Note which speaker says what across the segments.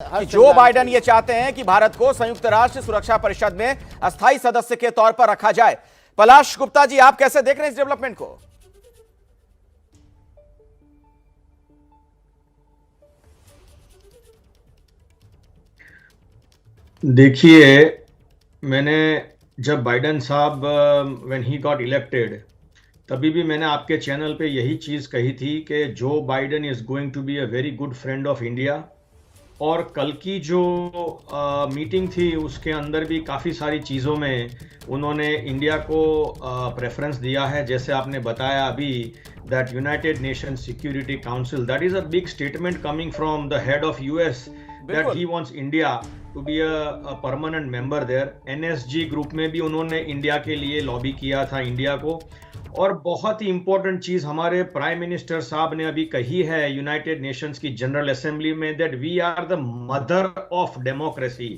Speaker 1: कि जो बाइडेन ये चाहते हैं कि भारत को संयुक्त राष्ट्र सुरक्षा परिषद में अस्थायी सदस्य के तौर पर रखा जाए। पलाश गुप्ता जी, आप कैसे देख रहे हैं इस डेवलपमेंट को?
Speaker 2: देखिए, मैंने जब बाइडेन साहब व्हेन ही गॉट इलेक्टेड, तभी भी मैंने आपके चैनल पे यही चीज़ कही थी कि जो Biden is going to be a very good friend of India. और कल की जो मीटिंग थी उसके अंदर भी काफ़ी सारी चीज़ों में उन्होंने इंडिया को प्रेफरेंस दिया है। जैसे आपने बताया अभी that United Nation Security Council, that is a big statement coming from the head of US that he wants India to be a permanent member there. NSG group में भी उन्होंने इंडिया के लिए लॉबी किया था, इंडिया को। और बहुत ही इंपॉर्टेंट चीज हमारे प्राइम मिनिस्टर साहब ने अभी कही है यूनाइटेड नेशंस की जनरल असेंबली में, that we are the mother of democracy.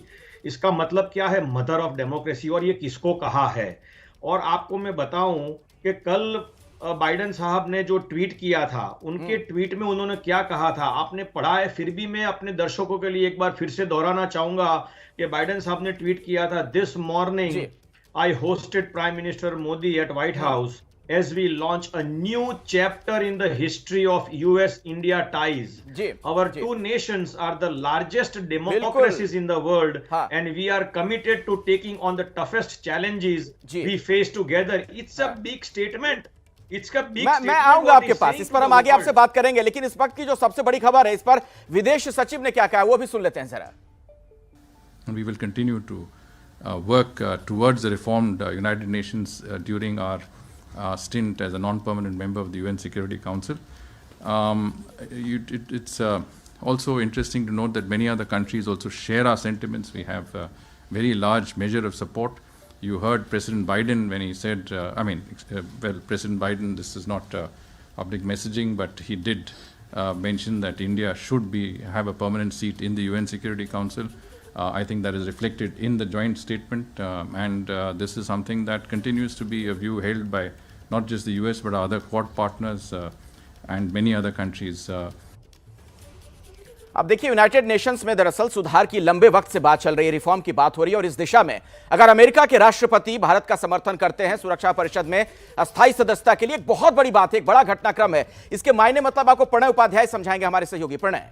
Speaker 2: इसका मतलब क्या है मदर ऑफ डेमोक्रेसी, और ये किसको कहा है? और आपको मैं बताऊं कि कल बाइडेन साहब ने जो ट्वीट किया था, उनके ट्वीट में उन्होंने क्या कहा था आपने पढ़ा है? फिर भी मैं अपने दर्शकों के लिए एक बार फिर से दोहराना चाहूंगा कि बाइडेन साहब ने ट्वीट किया था, this morning I hosted Prime Minister Modi at White House as we launch a new chapter in the history of US-India ties. Our two nations are the largest democracies in the world, and we are committed to taking on the toughest challenges we face together. It's a big statement. It's a big statement.
Speaker 1: मैं आऊंगा आपके पास, इस पर हम आगे आपसे बात करेंगे, लेकिन इस वक्त की जो सबसे बड़ी खबर है, इस पर विदेश सचिव ने क्या कहा वो भी सुन लेते हैं जरा।
Speaker 3: We will continue to work towards the reformed United Nations during our stint as a non-permanent member of the UN Security Council. It's also interesting to note that many other countries also share our sentiments. We have a very large measure of support. You heard President Biden when he said, President Biden, this is not public messaging, but he did mention that India should have a permanent seat in the UN Security Council. I think that is reflected in the joint statement, and this is something that continues to be a view held by not just the US but other Quad partners and many other countries.
Speaker 1: अब देखिए, United Nations में दरअसल सुधार की लंबे वक्त से बात चल रही है, रिफॉर्म की बात हो रही है, और इस दिशा में अगर अमेरिका के राष्ट्रपति भारत का समर्थन करते हैं सुरक्षा परिषद में अस्थायी सदस्यता के लिए, एक बहुत बड़ी बात है, एक बड़ा घटनाक्रम है। इसके मायने मतलब आपको प्रणय उपाध्याय समझाएंगे, हमारे सहयोगी। प्रणय,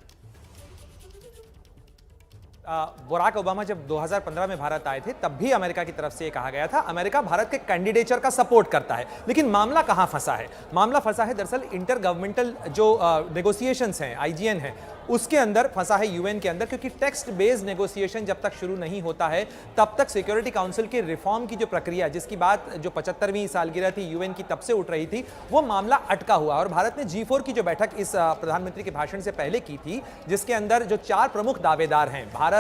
Speaker 4: बराक ओबामा जब 2015 में भारत आए थे तब भी अमेरिका की तरफ से ये कहा गया था अमेरिका भारत के कैंडिडेचर का सपोर्ट करता है। लेकिन मामला कहां फंसा है? मामला फंसा है दरअसल इंटर गवर्नमेंटल जो नेगोशिएशंस हैं, आईजीएन है, उसके अंदर फंसा है, यूएन के अंदर, क्योंकि टेक्स्ट बेस्ड नेगोशिएशन जब तक शुरू नहीं होता है तब तक सिक्योरिटी काउंसिल की रिफॉर्म की जो प्रक्रिया, जिसकी बात जो 75वीं सालगिरह थी यूएन की तब से उठ रही थी, वो मामला अटका हुआ। और भारत ने G4 की जो बैठक इस प्रधानमंत्री के भाषण से पहले की थी, जिसके अंदर जो 4 प्रमुख दावेदार हैं, भारत,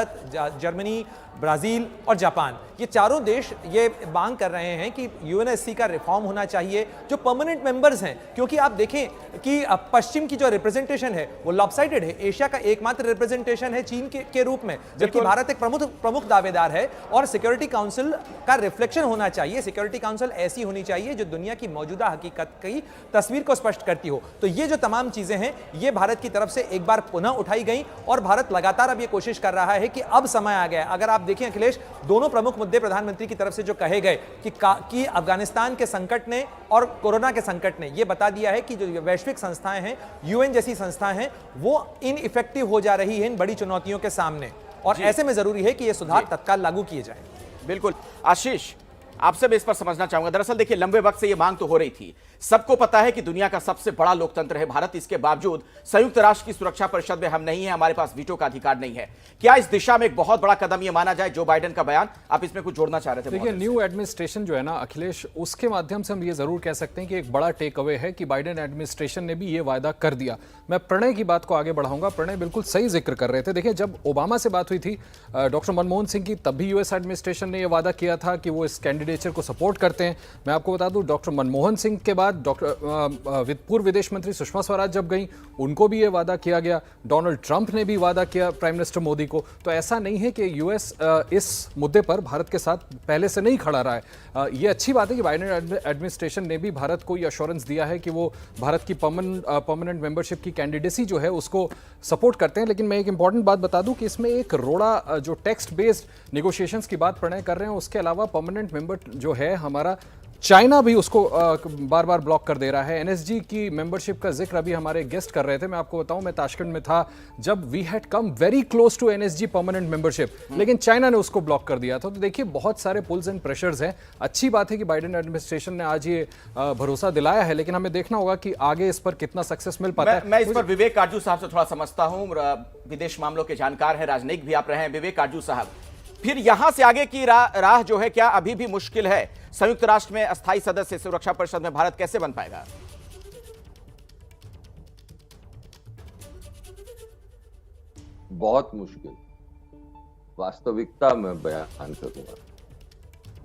Speaker 4: जर्मनी, ब्राजील और जापान, ये चारों देश ये मांग कर रहे हैं कि यूएनएससी का रिफॉर्म होना चाहिए, जो परमानेंट मेंबर्स हैं। क्योंकि आप देखें कि पश्चिम की जो रिप्रेजेंटेशन है वो लॉपसाइडेड है, एशिया का एकमात्र रिप्रेजेंटेशन है चीन के रूप में, जबकि भारत एक प्रमुख दावेदार है। और सिक्योरिटी काउंसिल का रिफ्लेक्शन होना चाहिए, सिक्योरिटी काउंसिल ऐसी होनी चाहिए जो दुनिया की मौजूदा हकीकत की तस्वीर को स्पष्ट करती हो। तो ये जो तमाम चीजें हैं, ये भारत की तरफ से एक बार पुनः उठाई गई, और भारत लगातार अब ये कोशिश कर रहा है कि अब समय आ गया। अगर आप देखिए अखिलेश, दोनों प्रमुख मुद्दे प्रधानमंत्री की तरफ से जो कहे गए कि अफगानिस्तान के संकट ने और कोरोना के संकट ने यह बता दिया है कि जो वैश्विक संस्थाएं हैं, यूएन जैसी संस्थाएं हैं, वो इनइफेक्टिव हो जा रही है इन बड़ी चुनौतियों के सामने, और ऐसे में जरूरी है कि ये सुधार तत्काल लागू किए जाएं।
Speaker 1: बिल्कुल। आशीष, आपसे भी इस पर समझना चाहूंगा। दरअसल देखिए, लंबे वक्त से यह मांग तो हो रही थी, सबको पता है कि दुनिया का सबसे बड़ा लोकतंत्र है भारत, इसके बावजूद संयुक्त राष्ट्र की सुरक्षा परिषद में हम नहीं है, हमारे पास वीटो का अधिकार नहीं है। क्या इस दिशा में एक बहुत बड़ा कदम यह माना जाए जो बाइडेन का बयान? आप इसमें कुछ जोड़ना चाह रहे थे?
Speaker 5: देखिए, न्यू एडमिनिस्ट्रेशन जो है ना अखिलेश, उसके माध्यम से हम ये जरूर कह सकते हैं कि एक बड़ा टेक अवे है कि बाइडेन एडमिनिस्ट्रेशन ने भी ये वायदा कर दिया। मैं प्रणय की बात को आगे बढ़ाऊंगा। प्रणय बिल्कुल सही जिक्र कर रहे थे। देखिए, जब ओबामा से बात हुई थी डॉक्टर मनमोहन सिंह की, तब भी यूएस एडमिनिस्ट्रेशन ने यह वादा किया था कि वो इस कैंडिडेट कैंडिडेचर को सपोर्ट करते हैं। मैं आपको बता दूं, डॉक्टर मनमोहन सिंह के बाद पूर्व विदेश मंत्री सुषमा स्वराज जब गई, उनको भी ये वादा किया गया। डोनाल्ड ट्रंप ने भी वादा किया प्राइम मिनिस्टर मोदी को। तो ऐसा नहीं है कि यूएस इस मुद्दे पर भारत के साथ पहले से नहीं खड़ा रहा है। ये अच्छी बात है कि बाइडेन एडमिनिस्ट्रेशन ने भी भारत को ये अश्योरेंस दिया है कि वो भारत की परमानेंट मेंबरशिप की कैंडिडेसी जो है उसको सपोर्ट करते हैं। लेकिन मैं एक इंपॉर्टेंट बात बता दूं कि इसमें एक रोड़ा जो टेक्स्ट बेस्ड नेगोशिएशंस की बात प्रणय कर रहे हैं, उसके अलावा परमानेंट मेंबर जो है हमारा, चाइना भी उसको बार बार ब्लॉक कर दे रहा है। एनएसजी की मेंबरशिप का जिक्र अभी हमारे गेस्ट कर रहे थे। मैं आपको बताऊं, मैं ताशकंद में था जब we had come very close to NSG permanent membership, लेकिन चाइना ने उसको ब्लॉक कर दिया था। तो देखिए, बहुत सारे पुल्स एंड प्रेशर्स हैं। अच्छी बात है कि बाइडेन एडमिनिस्ट्रेशन ने आज ये भरोसा दिलाया है, लेकिन हमें देखना होगा कि आगे इस पर कितना सक्सेस मिल पाता है।
Speaker 1: मैं इस पर विवेक काटजू साहब से थोड़ा समझता हूं, विदेश मामलों के जानकार हैं, राजनयिक भी आप रहे हैं। विवेक काटजू साहब, फिर यहां से आगे की राह जो है, क्या अभी भी मुश्किल है? संयुक्त राष्ट्र में अस्थायी सदस्य सुरक्षा परिषद में भारत कैसे बन पाएगा?
Speaker 6: बहुत मुश्किल। वास्तविकता में बयान करूंगा।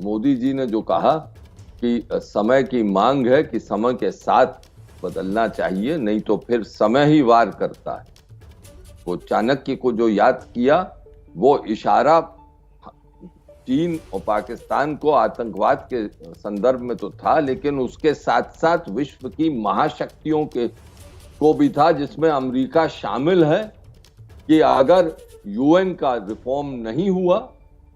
Speaker 6: मोदी जी ने जो कहा कि समय की मांग है कि समय के साथ बदलना चाहिए, नहीं तो फिर समय ही वार करता है। वो चाणक्य को जो याद किया, वो इशारा चीन और पाकिस्तान को आतंकवाद के संदर्भ में तो था, लेकिन उसके साथ साथ विश्व की महाशक्तियों को भी था, जिसमें अमेरिका शामिल है, कि अगर यूएन का रिफॉर्म नहीं हुआ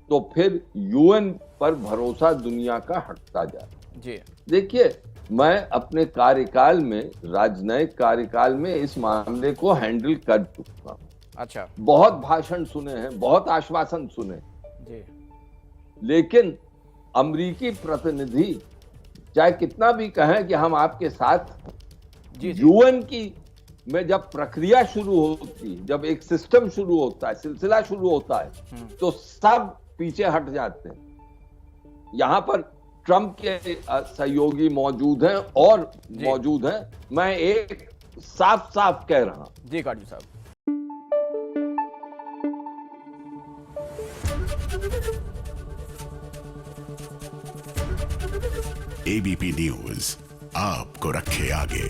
Speaker 6: तो फिर यूएन पर भरोसा दुनिया का हटता जाए।
Speaker 1: जी
Speaker 6: देखिए, मैं अपने कार्यकाल में, राजनयिक कार्यकाल में, इस मामले को हैंडल कर चुका हूं।
Speaker 1: अच्छा,
Speaker 6: बहुत भाषण सुने हैं, बहुत आश्वासन सुने,
Speaker 1: जी,
Speaker 6: लेकिन अमेरिकी प्रतिनिधि चाहे कितना भी कहें कि हम आपके साथ,
Speaker 1: जी, जी,
Speaker 6: यूएन की में जब प्रक्रिया शुरू होती, जब एक सिस्टम शुरू होता है, सिलसिला शुरू होता है, तो सब पीछे हट जाते हैं। यहां पर ट्रंप के सहयोगी मौजूद हैं और मौजूद हैं। मैं एक साफ साफ कह रहा हूं।
Speaker 1: जी काटजू साहब,
Speaker 7: एबीपी न्यूज आपको रखे आगे।